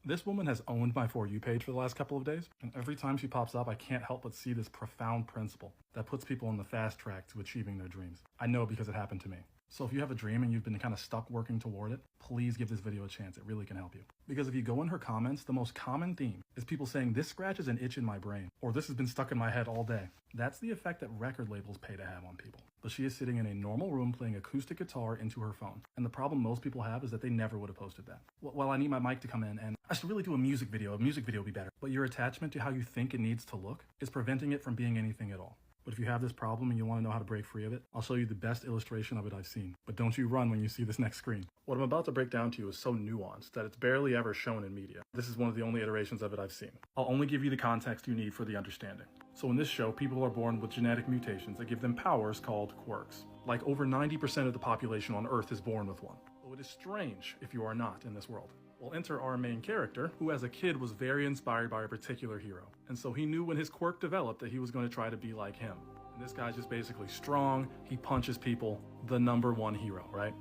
This woman has owned my For You page for the last couple of days, and every time she pops up, I can't help but see this profound principle that puts people on the fast track to achieving their dreams. I know because it happened to me. So if you have a dream and you've been kind of stuck working toward it, please give this video a chance. It really can help you. Because if you go in her comments, the most common theme is people saying, this scratches an itch in my brain, or this has been stuck in my head all day. That's the effect that record labels pay to have on people. But she is sitting in a normal room playing acoustic guitar into her phone. And the problem most people have is that they never would have posted that. Well, I need my mic to come in and I should really do a music video. A music video would be better. But your attachment to how you think it needs to look is preventing it from being anything at all. But if you have this problem and you want to know how to break free of it, I'll show you the best illustration of it I've seen. But don't you run when you see this next screen. What I'm about to break down to you is so nuanced that it's barely ever shown in media. This is one of the only iterations of it I've seen. I'll only give you the context you need for the understanding. So in this show, people are born with genetic mutations that give them powers called quirks. Like over 90% of the population on Earth is born with one. So it is strange if you are not in this world. Well, enter our main character, who as a kid was very inspired by a particular hero. And so he knew when his quirk developed that he was going to try to be like him. And this guy's just basically strong, he punches people, the #1 hero, right?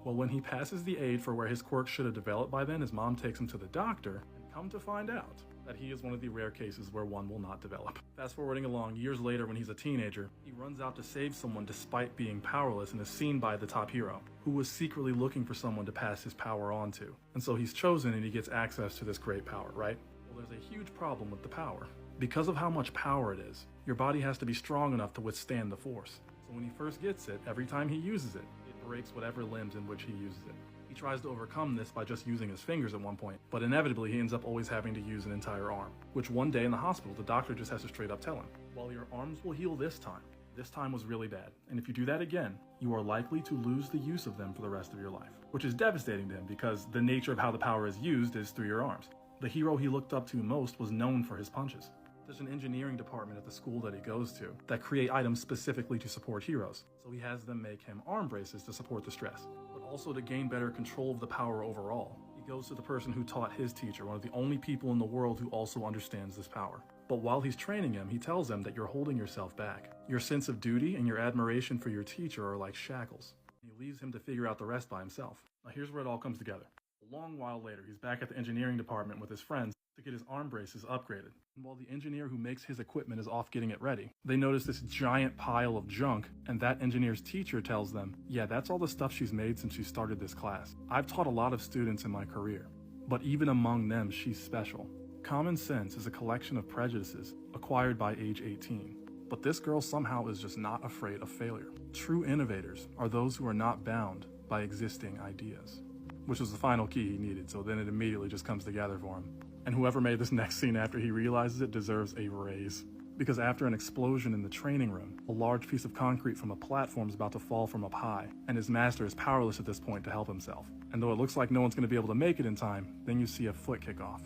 Well, when he passes the age for where his quirk should have developed by then, his mom takes him to the doctor, and come to find out that he is one of the rare cases where one will not develop. Fast forwarding along, years later when he's a teenager, he runs out to save someone despite being powerless and is seen by the top hero, who was secretly looking for someone to pass his power on to. And so he's chosen and he gets access to this great power, right? Well, there's a huge problem with the power. Because of how much power it is, your body has to be strong enough to withstand the force. So when he first gets it, every time he uses it, it breaks whatever limbs in which he uses it. He tries to overcome this by just using his fingers at one point, but inevitably he ends up always having to use an entire arm, which one day in the hospital, the doctor just has to straight up tell him, well, your arms will heal this time was really bad, and if you do that again, you are likely to lose the use of them for the rest of your life, which is devastating to him because the nature of how the power is used is through your arms. The hero he looked up to most was known for his punches. There's an engineering department at the school that he goes to that create items specifically to support heroes, so he has them make him arm braces to support the stress, but also to gain better control of the power overall. He goes to the person who taught his teacher, one of the only people in the world who also understands this power. But while he's training him, he tells him that you're holding yourself back. Your sense of duty and your admiration for your teacher are like shackles. He leaves him to figure out the rest by himself. Now here's where it all comes together. A long while later, he's back at the engineering department with his friends to get his arm braces upgraded. And while the engineer who makes his equipment is off getting it ready, they notice this giant pile of junk, and that engineer's teacher tells them, yeah, that's all the stuff she's made since she started this class. I've taught a lot of students in my career, but even among them, she's special. Common sense is a collection of prejudices acquired by age 18. But this girl somehow is just not afraid of failure. True innovators are those who are not bound by existing ideas. Which was the final key he needed, so then it immediately just comes together for him. And whoever made this next scene after he realizes it deserves a raise. Because after an explosion in the training room, a large piece of concrete from a platform is about to fall from up high, and his master is powerless at this point to help himself. And though it looks like no one's going to be able to make it in time, then you see a foot kick off.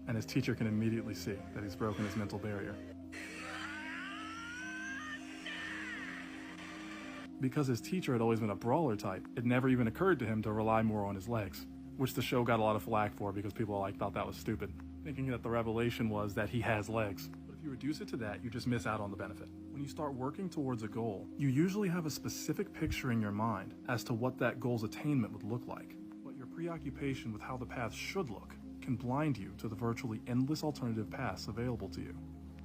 And his teacher can immediately see that he's broken his mental barrier. Because his teacher had always been a brawler type, it never even occurred to him to rely more on his legs, which the show got a lot of flack for because people thought that was stupid, thinking that the revelation was that he has legs. But if you reduce it to that, you just miss out on the benefit. When you start working towards a goal, you usually have a specific picture in your mind as to what that goal's attainment would look like. But your preoccupation with how the path should look can blind you to the virtually endless alternative paths available to you.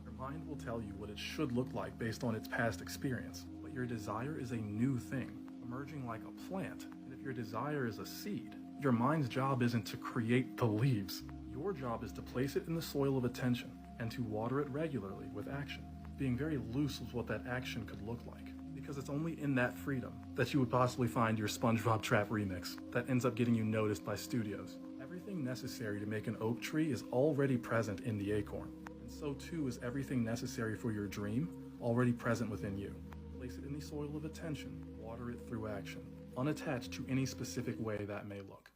Your mind will tell you what it should look like based on its past experience. Your desire is a new thing, emerging like a plant. And if your desire is a seed, your mind's job isn't to create the leaves. Your job is to place it in the soil of attention and to water it regularly with action, being very loose with what that action could look like. Because it's only in that freedom that you would possibly find your SpongeBob Trap remix that ends up getting you noticed by studios. Everything necessary to make an oak tree is already present in the acorn. And so too is everything necessary for your dream already present within you. Place it in the soil of attention, water it through action, unattached to any specific way that may look.